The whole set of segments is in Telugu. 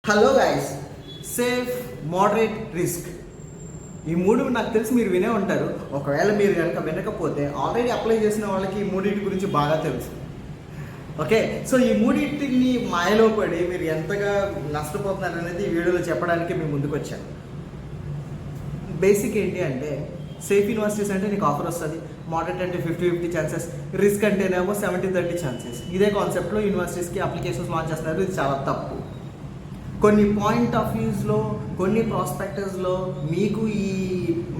Hello guys, safe, moderate, risk ఈ మూడు నాకు తెలిసి మీరు వినే ఉంటారు. ఒకవేళ మీరు కనుక వినకపోతే ఆల్రెడీ అప్లై చేసిన వాళ్ళకి ఈ మూడింటి గురించి బాగా తెలుసు. ఓకే, సో ఈ మూడింటిని మాయలో పడి మీరు ఎంతగా నష్టపోతున్నారు అనేది ఈ వీడియోలో చెప్పడానికి మేము ముందుకు వచ్చాను. బేసిక్ ఏంటి అంటే, సేఫ్ యూనివర్సిటీస్ అంటే నీకు ఆఫర్ వస్తుంది, మోడరేట్ అంటే 50-50 ఛాన్సెస్, రిస్క్ అంటేనేమో 70-30 ఛాన్సెస్. ఇదే కాన్సెప్ట్లో యూనివర్సిటీస్కి అప్లికేషన్స్ లాంచ్ చేస్తున్నారు. ఇది చాలా తప్పు. కొన్ని పాయింట్ ఆఫ్ వ్యూస్లో, కొన్ని ప్రాస్పెక్టర్స్లో మీకు ఈ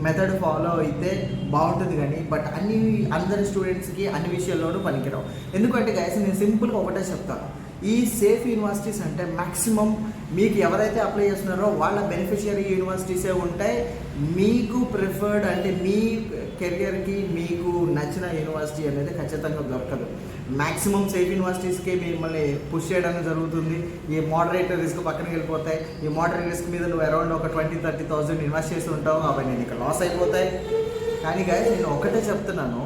మెథడ్ ఫాలో అయితే బాగుంటుంది, కానీ బట్ అందరి స్టూడెంట్స్కి అన్ని విషయాల్లోనూ పనికిరావు. ఎందుకంటే గైస్, నేను సింపుల్గా ఒకటే చెప్తాను. ఈ సేఫ్ యూనివర్సిటీస్ అంటే మ్యాక్సిమం మీకు ఎవరైతే అప్లై చేస్తున్నారో వాళ్ళ బెనిఫిషియరీ యూనివర్సిటీసే ఉంటాయి. మీకు ప్రిఫర్డ్ అంటే మీ కెరియర్కి మీకు నచ్చిన యూనివర్సిటీ అనేది ఖచ్చితంగా దొరకదు. మ్యాక్సిమం సేఫ్ యూనివర్సిటీస్కి మిమ్మల్ని పుష్ చేయడం జరుగుతుంది. ఈ మోడరేట్ రిస్క్ పక్కనకి వెళ్ళిపోతాయి. ఈ మోడరేట్ రిస్క్ మీద నువ్వు అరౌండ్ ఒక 20-30,000 ఇన్వెస్ట్ చేసి ఉంటావు, అవన్నీ నీకు లాస్ అయిపోతాయి. కానీ గైస్, నేను ఒకటే చెప్తున్నాను,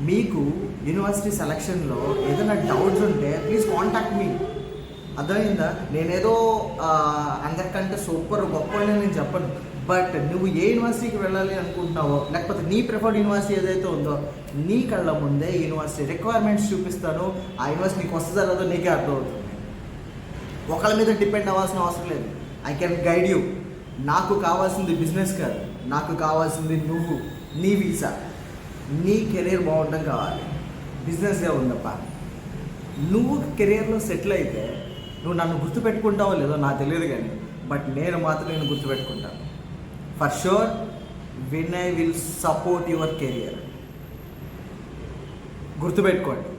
మీకు యూనివర్సిటీ సెలక్షన్లో ఏదైనా డౌట్స్ ఉంటే ప్లీజ్ కాంటాక్ట్ మీ. అర్థమైందా? నేనేదో అందరికంటే సూపర్ గొప్ప నేను చెప్పను, బట్ నువ్వు ఏ యూనివర్సిటీకి వెళ్ళాలి అనుకుంటున్నావో, లేకపోతే నీ ప్రిఫర్డ్ యూనివర్సిటీ ఏదైతే ఉందో నీ కళ్ళ ముందే యూనివర్సిటీ రిక్వైర్మెంట్స్ చూపిస్తాను. ఆ యూనివర్సిటీ నీకు వస్తుందో రాదో నీకే అర్థమవుతుంది. ఒకళ్ళ మీద డిపెండ్ అవ్వాల్సిన అవసరం లేదు. I can guide you. నాకు కావాల్సింది బిజినెస్ కాదు, నాకు కావాల్సింది నువ్వు, నీ వీసా, నీ కెరీర్ బాగుండడం కావాలి. బిజినెస్గా ఉందప్ప. నువ్వు కెరీర్లో సెటిల్ అయితే నువ్వు నన్ను గుర్తుపెట్టుకుంటావో లేదో నాకు తెలియదు, కానీ బట్ నేను మాత్రం నేను గుర్తుపెట్టుకుంటాను. For sure, when I will support your career. గుర్తుపెట్టుకోండి.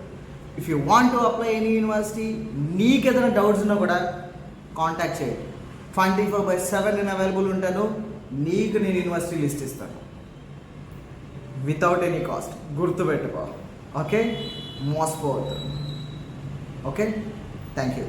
If you want to apply any university, నీకు ఏదైనా డౌట్స్ ఉన్నా కూడా కాంటాక్ట్ చేయండి. 24/7 నేను అవైలబుల్ ఉంటాను. నీకు నేను యూనివర్సిటీ లిస్ట్ ఇస్తాను వితౌట్ ఎనీ కాస్ట్. గుర్తుపెట్టుకో. ఓకే, మోసపోవద్దు. Okay, thank you.